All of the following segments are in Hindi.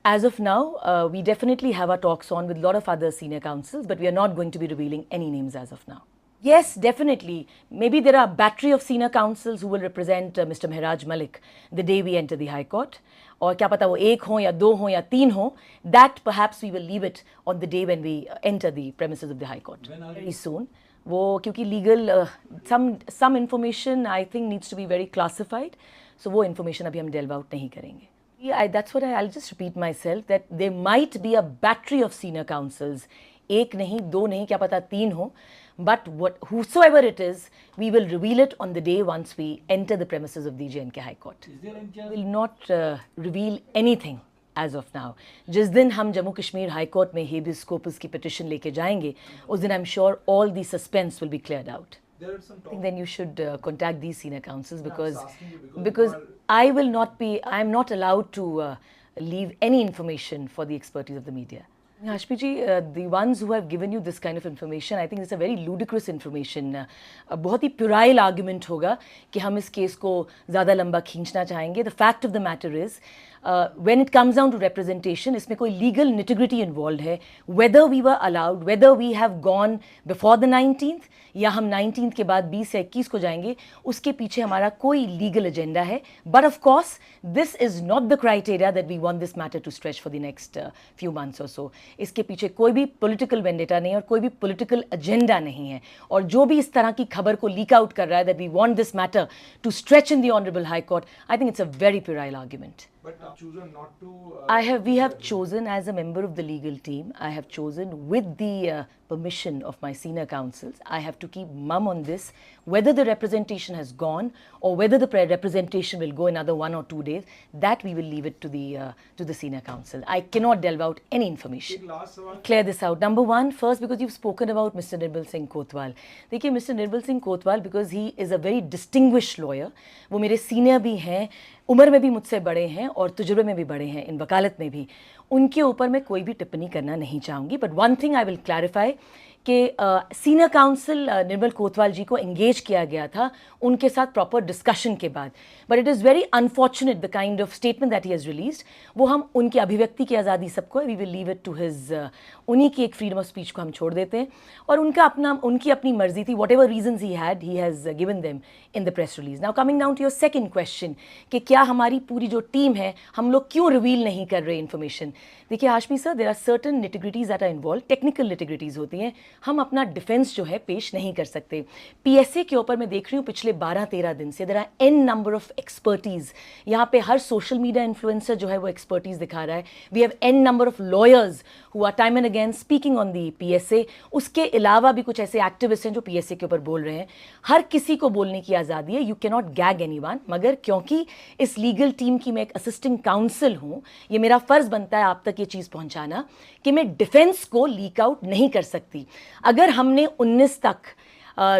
As of now, we definitely have our talks on with a lot of other senior counsels, but we are not going to be revealing any names as of now. Yes, definitely. Maybe there are a battery of senior counsels who will represent Mr. Mehraj Malik the day we enter the High Court. और क्या पता वो एक हो या दो हो या तीन हो, that perhaps we will leave it on the day when we enter the premises of the High Court. Very soon. वो क्योंकि legal some information I think needs to be very classified, so वो information अभी हम delve out नहीं करेंगे. Yeah, that's what I'll just repeat myself, that there might be a battery of senior counsels. एक नहीं, दो नहीं, क्या पता तीन हो. But whosoever it is, we will reveal it on the day once we enter the premises of the J&K High Court. We will not reveal anything as of now. जिस दिन हम जम्मू कश्मीर हाई कोर्ट में habeas corpus की petition लेके जाएंगे, उस दिन I'm sure all the suspense will be cleared out. I think then you should contact these senior counsels, because I'm not allowed to leave any information for the expertise of the media. Hashmi ji, the ones who have given you this kind of information, I think it's a very ludicrous information. बहुत ही puerile argument होगा कि हम इस केस को ज़्यादा लंबा खींचना चाहेंगे. The fact of the matter is, when it comes down to representation, इसमें कोई legal nitty-gritty involved है. Whether we were allowed, whether we have gone before the 19th या हम 19th के बाद 20 या 21 को जाएंगे, उसके पीछे हमारा कोई legal agenda है. But of course, this is not the criteria that we want this matter to stretch for the next few months or so. इसके पीछे कोई भी political vendetta नहीं है और कोई भी political agenda नहीं है. और जो भी इस तरह की खबर को leak out कर रहा है that we want this matter to stretch in the Honorable High Court, I think it's a very puerile argument. But chosen not to. We have chosen as a member of the legal team. I have chosen with the permission of my senior counsels. I have to keep mum on this. Whether the representation has gone or whether the representation will go another 1 or 2 days, that we will leave it to the senior counsel. I cannot delve out any information. Clear this out. Number one, first, because you've spoken about Mr. Nirbal Singh Kotwal. देखिए, Mr. Nirbal Singh Kotwal, because he is a very distinguished lawyer. वो मेरे senior भी हैं, उम्र में भी मुझसे बड़े हैं और तजुर्बे में भी बड़े हैं, इन वकालत में भी. उनके ऊपर मैं कोई भी टिप्पणी करना नहीं चाहूँगी. But one thing I will clarify कि सीनियर काउंसिल निर्मल कोतवाल जी को एंगेज किया गया था उनके साथ प्रॉपर डिस्कशन के बाद. But it is very unfortunate the kind of statement that he has released. वो हम उनकी अभिव्यक्ति की आज़ादी सबको है, we will leave it to his, उन्हीं की एक फ्रीडम ऑफ स्पीच को हम छोड़ देते हैं. और उनकी अपनी मर्जी थी. Whatever reasons he has given them in the press release. Now coming down to your second question कि क्या हमारी पूरी जो टीम है हम लोग क्यों रिवील नहीं कर रहे इन्फॉर्मेशन. देखिए Hashmi sir, there are certain nitty-gritties that are involve. Technical nitty-gritties होती हैं, हम अपना डिफेंस जो है पेश नहीं कर सकते. पीएसए के ऊपर मैं देख रही हूँ पिछले 12-13 दिन से there are an number of expertise. यहाँ पे हर सोशल मीडिया इन्फ्लुएंसर जो है वो एक्सपर्टीज दिखा रहा है. We have an number of lawyers who are time and again speaking on the PSA. उसके अलावा भी कुछ ऐसे एक्टिविस्ट हैं जो पीएसए के ऊपर बोल रहे हैं. हर किसी को बोलने की आज़ादी है. You can not gag anyone. मगर क्योंकि इस लीगल टीम की मैं एक असिस्टेंट काउंसिल हूँ, ये मेरा फ़र्ज़ बनता है आप तक ये चीज़ पहुँचाना कि मैं डिफेंस को लीक आउट नहीं कर सकती. अगर हमने 19 तक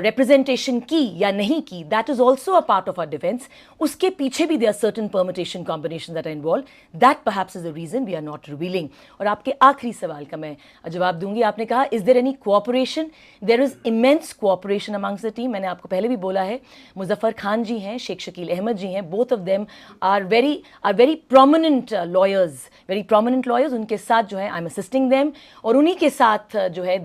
representation की या नहीं की, that is also a part of our defense. उसके पीछे भी there are certain permutation combinations that are involved. That perhaps is the reason we are not revealing. और आपके आखिरी सवाल का मैं जवाब दूंगी. आपने कहा is there any cooperation? There is immense cooperation amongst the team. मैंने आपको पहले भी बोला है, मुजफ्फर खान जी हैं, शेख शकील अहमद जी हैं. Both of them are very prominent lawyers, very prominent lawyers. उनके साथ जो है I'm assisting them. और उन्हीं के साथ जो है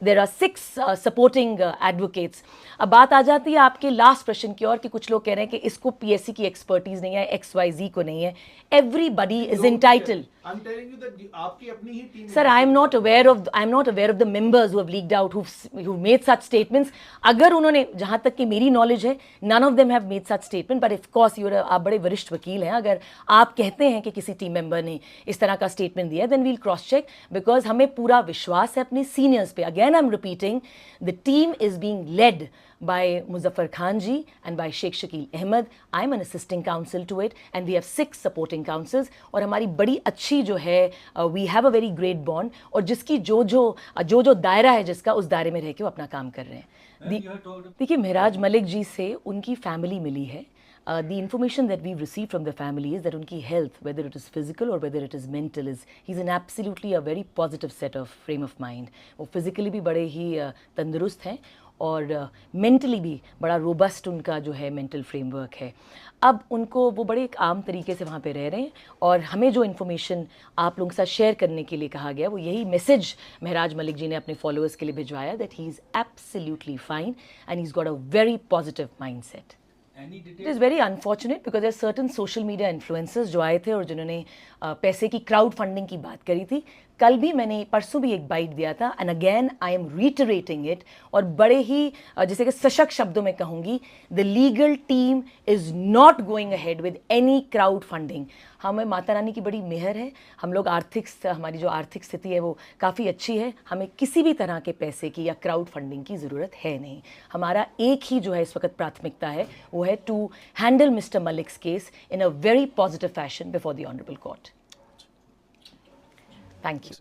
there are 6 supporting एडवोकेट्स. अब बात आ जाती है आपके लास्ट प्रश्न की और कि कुछ लोग कह रहे हैं कि इसको पीएससी की एक्सपर्टीज नहीं है, XYZ को नहीं है. Everybody is entitled. आपकी अपनी ही team. Sir, I am not aware of the members who have leaked out, who made such statements. अगर उन्होंने, जहां तक कि मेरी नॉलेज है, none of them have made such statement. But of course आप बड़े वरिष्ठ वकील हैं, अगर आप कहते हैं कि किसी टीम मेंबर ने इस तरह का स्टेटमेंट दिया, then we'll cross check, because हमें पूरा विश्वास है अपने सीनियर्स पे. Again I am repeating, the team is being led by Muzaffar Khan ji and by Sheikh Shakil Ahmed. I'm an assisting counsel to it and we have 6 supporting counsels. और हमारी बड़ी अच्छी जो है, we have a very great bond. और जिसकी जो दायरा है जिसका, उस दायरे में रह के वो अपना काम कर रहे हैं. देखिए, मेहराज मलिक जी से उनकी फैमिली मिली है. The information that we've received from the family is that उनकी health, whether it is physical or whether it is mental, he's in absolutely a very positive set of frame of mind. वो physically भी बड़े ही तंदुरुस्त हैं और मेंटली भी बड़ा रोबस्ट उनका जो है मेंटल फ्रेमवर्क है। अब उनको वो बड़े एक आम तरीके से वहाँ पे रह रहे हैं, और हमें जो इन्फॉर्मेशन आप लोगों के साथ शेयर करने के लिए कहा गया वो यही मैसेज महराज मलिक जी ने अपने फॉलोअर्स के लिए भिजवाया, that he is absolutely fine and he is got a very positive mindset. It is very unfortunate because there certain social media influencers जो आए थे और जिन्होंने पैसे की क्राउड फंडिंग की बात करी थी। कल भी मैंने परसों भी एक बाइट दिया था, and again I M reiterating it, और बड़े ही जैसे कि सशक्त शब्दों में कहूँगी, the legal team is not going ahead with any crowd funding. हमें माता रानी की बड़ी मेहर है, हम लोग हमारी जो आर्थिक स्थिति है वो काफ़ी अच्छी है, हमें किसी भी तरह के पैसे की या क्राउड फंडिंग की ज़रूरत है नहीं। हमारा एक ही जो है इस वक्त प्राथमिकता है वो है to handle mister Malik's case in a very positive fashion before the honourable court. Thank you.